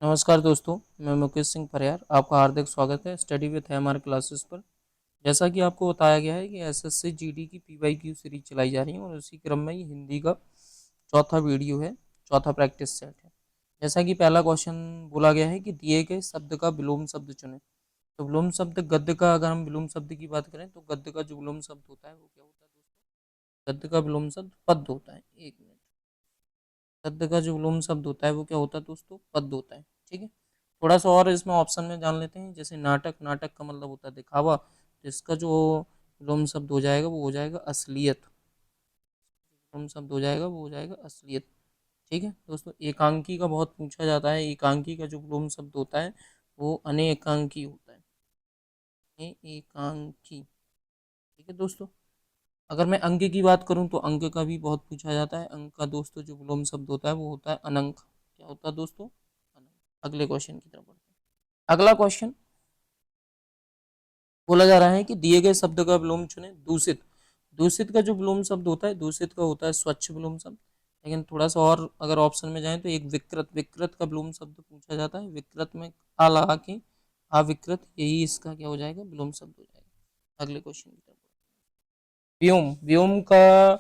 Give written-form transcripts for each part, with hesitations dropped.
नमस्कार दोस्तों, मैं मुकेश सिंह परियार। आपका हार्दिक स्वागत है स्टडी विथ हमारे क्लासेस पर। जैसा कि आपको बताया गया है कि एसएससी जीडी की पीवाईक्यू सीरीज चलाई जा रही है और उसी क्रम में ये हिंदी का चौथा वीडियो है, चौथा प्रैक्टिस सेट है। जैसा कि पहला क्वेश्चन बोला गया है कि दिए गए शब्द का विलोम शब्द चुनें। तो विलोम शब्द गद्य का, अगर हम विलोम शब्द की बात करें तो गद्य का जो विलोम शब्द होता है वो क्या होता है दोस्तों? गद्य का विलोम शब्द पद्य होता है। एक मिनट, गद्य का जो विलोम शब्द होता है वो क्या होता है दोस्तों? पद्य होता है। ठीक है, थोड़ा सा और इसमें ऑप्शन में जान लेते हैं। जैसे नाटक, नाटक का मतलब होता है दिखावा, तो इसका जो विलोम शब्द हो जाएगा वो हो जाएगा असलियत। विलोम शब्द हो जाएगा वो हो जाएगा असलियत। ठीक है दोस्तों, एकांकी का बहुत पूछा जाता है। एकांकी का जो विलोम शब्द होता है वो अनेकांकी होता है। एकांकी। ठीक है दोस्तों, अगर मैं अंक की बात करूं तो अंक का भी बहुत पूछा जाता है। अंक का दोस्तों जो विलोम शब्द होता है वो होता है अनंक। क्या होता है दोस्तों? अनंक। अगले क्वेश्चन की तरफ बढ़ते हैं। अगला क्वेश्चन बोला जा रहा है कि दिए गए शब्द का विलोम चुने। दूषित, दूषित का जो विलोम शब्द होता है, दूषित का होता है स्वच्छ विलोम शब्द। लेकिन थोड़ा सा और अगर ऑप्शन में जाए तो एक विकृत, विकृत का विलोम शब्द पूछा जाता है। विकृत में आ लगा के अविकृत, यही इसका क्या हो जाएगा? विलोम शब्द हो जाएगा। अगले क्वेश्चन की तरफ। व्योम, व्योम का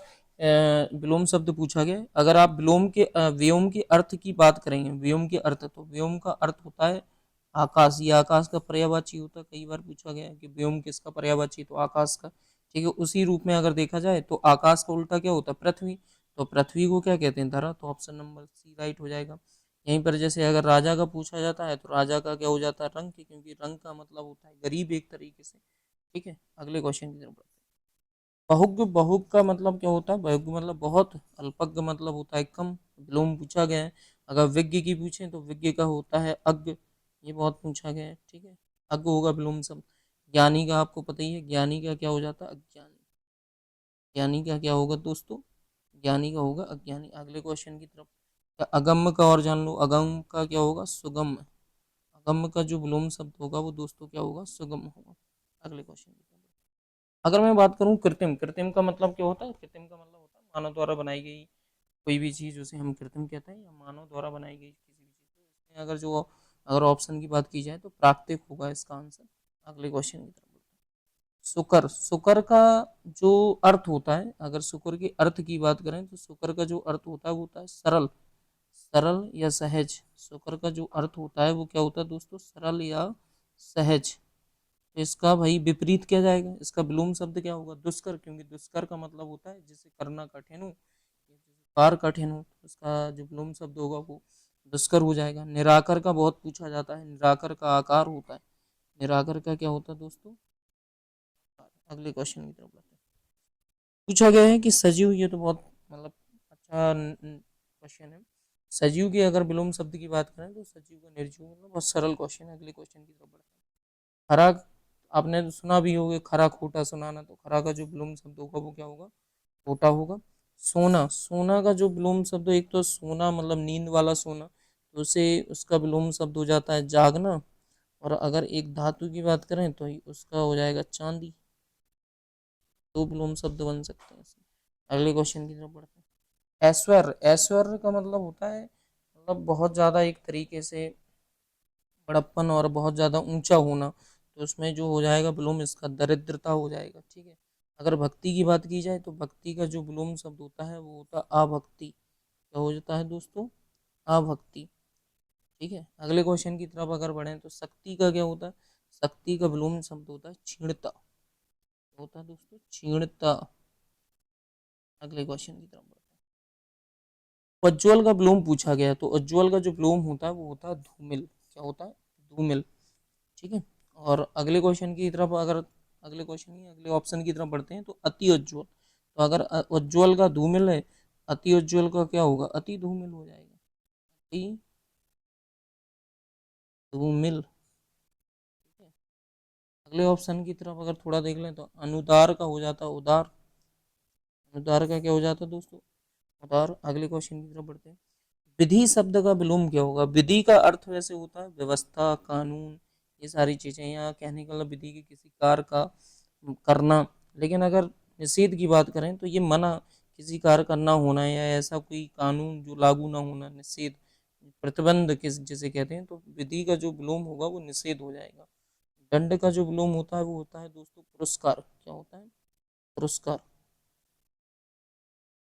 विलोम शब्द पूछा गया है। अगर आप विलोम के व्योम के अर्थ की बात करेंगे, व्योम के अर्थ, तो व्योम का अर्थ होता है आकाश। ये आकाश का पर्यायवाची होता है। कई बार पूछा गया है कि व्योम किसका पर्यायवाची, तो आकाश का। ठीक है, उसी रूप में अगर देखा जाए तो आकाश का उल्टा क्या होता है? पृथ्वी। तो पृथ्वी को क्या कहते हैं? धरा। तो ऑप्शन नंबर सी राइट हो जाएगा। यहीं पर जैसे अगर राजा का पूछा जाता है तो राजा का क्या हो जाता है? रंग, क्योंकि रंग का मतलब होता है गरीब एक तरीके से। ठीक है, अगले क्वेश्चन की तरफ बढ़ते हैं। बहुग, बहुग का मतलब क्या होता है? बहुग मतलब बहुत, अल्पज्ञ मतलब होता है कम। विलोम पूछा गया है। अगर विज्ञ की पूछे तो विज्ञ का होता है अज्ञ। ये बहुत पूछा गया है। ठीक है, अज्ञ होगा विलोम शब्द। ज्ञानी का आपको पता ही है, ज्ञानी का क्या हो जाता है? अज्ञानी। ज्ञानी का क्या होगा दोस्तों? ज्ञानी का होगा अज्ञानी। अगले क्वेश्चन की तरफ। अगम्य का और जान लो। अगम का क्या होगा? सुगम। अगम्य का जो विलोम शब्द होगा वो दोस्तों क्या होगा? सुगम होगा। अगले क्वेश्चन की तरफ। अगर मैं बात करूं कृत्रिम, कृत्रिम का मतलब क्या होता है? कृत्रिम का मतलब होता है मानव द्वारा बनाई गई कोई भी चीज़, उसे हम कृत्रिम कहते हैं, या मानव द्वारा बनाई गई किसी भी चीज़। तो इसमें अगर ऑप्शन की बात की जाए तो प्राकृतिक होगा इसका आंसर। अगले क्वेश्चन की तरफ बढ़ते हैं। शुकर, शुकर का जो अर्थ होता है, अगर शुकर के अर्थ की बात करें तो शुकर का जो अर्थ होता है वो होता है सरल, सरल या सहज। शुकर का जो अर्थ होता है वो क्या होता है दोस्तों? सरल या सहज। तो इसका भाई विपरीत क्या जाएगा? इसका विलोम शब्द क्या होगा? दुष्कर, क्योंकि दुष्कर का मतलब होता है जिसे करना कठिन हो, कार कठिन हो, तो इसका जो विलोम शब्द होगा वो दुष्कर हो जाएगा। निराकर का बहुत पूछा जाता है। निराकर का आकार होता है। निराकर का क्या होता है दोस्तों? अगले क्वेश्चन की तरफ बढ़ते हैं। पूछा गया है कि सजीव, ये तो बहुत मतलब अच्छा क्वेश्चन है। सजीव की अगर विलोम शब्द की बात करें तो सजीव का निर्जीव, मतलब बहुत सरल क्वेश्चन है। अगले क्वेश्चन की तरफ बढ़ते हैं। खरा, आपने तो सुना भी होगा खरा खोटा सुनाना। तो खरा का जो विलोम शब्द होगा वो क्या होगा? खोटा होगा। सोना, सोना का जो विलोम शब्द, एक तो सोना मतलब नींद वाला सोना, तो उसे उसका विलोम शब्द हो जाता है जागना। और अगर एक धातु की बात करें तो उसका हो जाएगा चांदी। दो विलोम शब्द बन सकते हैं इसमें। अगले क्वेश्चन की तरफ बढ़ते हैं। ऐश्वर्य, ऐश्वर्य का मतलब होता है मतलब बहुत ज्यादा एक तरीके से बड़प्पन और बहुत ज्यादा ऊंचा होना। तो उसमें जो हो जाएगा विलोम इसका दरिद्रता हो जाएगा। ठीक है, अगर भक्ति की बात की जाए तो भक्ति का जो विलोम शब्द होता है वो होता है अभक्ति। क्या हो जाता है दोस्तों? अभक्ति। ठीक है, अगले क्वेश्चन की तरफ अगर बढ़े तो शक्ति का क्या होता है? शक्ति का विलोम शब्द होता है क्षीणता। होता है दोस्तों क्षीणता। अगले क्वेश्चन की तरफ बढ़ते हैं। उज्ज्वल का विलोम पूछा गया है, तो उज्ज्वल का जो विलोम होता है वो होता है धूमिल। क्या होता है? धूमिल। ठीक है, और अगले क्वेश्चन की तरफ अगर, अगले क्वेश्चन ही अगले ऑप्शन की तरफ बढ़ते हैं तो अति उज्ज्वल। तो अगर उज्ज्वल का धूमिल है, अति उज्ज्वल का क्या होगा? अति धूमिल हो जाएगा। अति धूमिल। ठीक है, अगले ऑप्शन की तरफ अगर थोड़ा देख लें तो अनुदार का हो जाता है उदार। अनुदार का क्या हो जाता है दोस्तों? उदार। अगले क्वेश्चन की तरफ बढ़ते हैं। विधि शब्द का विलोम क्या होगा? विधि का अर्थ वैसे होता है व्यवस्था, कानून, ये सारी चीजें। यहाँ कहने का मतलब विधि के किसी कार्य का करना। लेकिन अगर निषेध की बात करें तो ये मना, किसी कार्य का ना होना या ऐसा कोई कानून जो लागू ना होना, निषेध प्रतिबंध किस जिसे कहते हैं, तो विधि का जो विलोम होगा वो निषेध हो जाएगा। दंड का जो विलोम होता है वो होता है दोस्तों पुरस्कार। क्या होता है? पुरस्कार।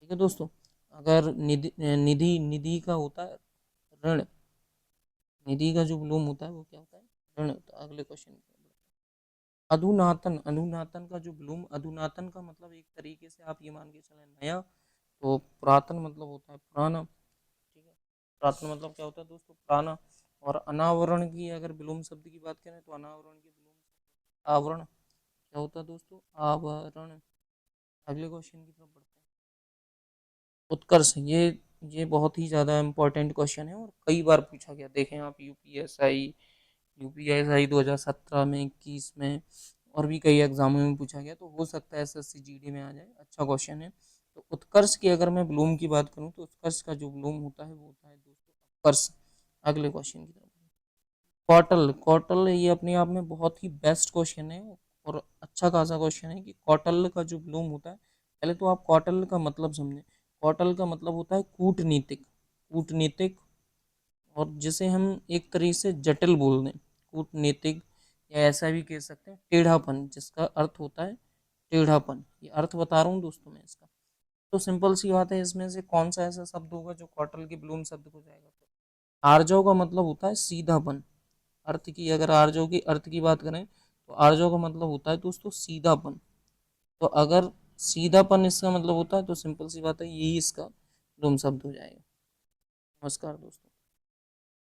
ठीक है दोस्तों। अगर निधि निधि निधि का होता है ऋण। निधि का जो विलोम होता है वो क्या होता है? ऋण। तो अगले क्वेश्चन। अधुनातन। अधुनातन का जो विलोम, अधुनातन का मतलब एक तरीके से आप ये मान के चलें नया, तो पुरातन मतलब होता है पुराना। ठीक है। पुरातन मतलब क्या होता है दोस्तों? पुराना। और अनावरण की अगर विलोम शब्द की बात करें तो अनावरण की विलोम आवरण। क्या होता है दोस्तों? आवरण। अगले क्वेश्चन की तरफ बढ़ते हैं। उत्कर्ष। ये बहुत ही ज़्यादा इम्पोर्टेंट क्वेश्चन है और कई बार पूछा गया। देखें आप यूपीएसआई 2017 में, 21 में और भी कई एग्जामों में पूछा गया, तो हो सकता है एसएससी जीडी में आ जाए। अच्छा क्वेश्चन है। तो उत्कर्ष की अगर मैं विलोम की बात करूं तो उत्कर्ष का जो विलोम होता है वो होता है दोस्तों उत्कर्ष। अगले क्वेश्चन की तरफ। कौटल। कौटल ये अपने आप में बहुत ही बेस्ट क्वेश्चन है और अच्छा खासा क्वेश्चन है कि कौटल का जो विलोम होता है। पहले तो आप कौटल का मतलब समझें। कौटल का मतलब होता है कूटनीतिक। कूटनीतिक। और जिसे हम एक तरीके से जटिल बोल दें, कूटनीतिक, या ऐसा भी कह सकते हैं टेढ़ापन, जिसका अर्थ होता है टेढ़ापन। ये अर्थ बता रहा हूँ दोस्तों मैं इसका। तो सिंपल सी बात है, इसमें से कौन सा ऐसा शब्द होगा जो कौटल के विलोम शब्द को जाएगा? तो आर्जव का मतलब होता है सीधापन। अर्थ की अगर आर्जव की अर्थ की बात करें तो आर्जव का मतलब होता है दोस्तों सीधापन। तो अगर सीधापन इसका मतलब होता है तो सिंपल सी बात है यही इसका विलोम शब्द हो जाएगा। नमस्कार दोस्तों।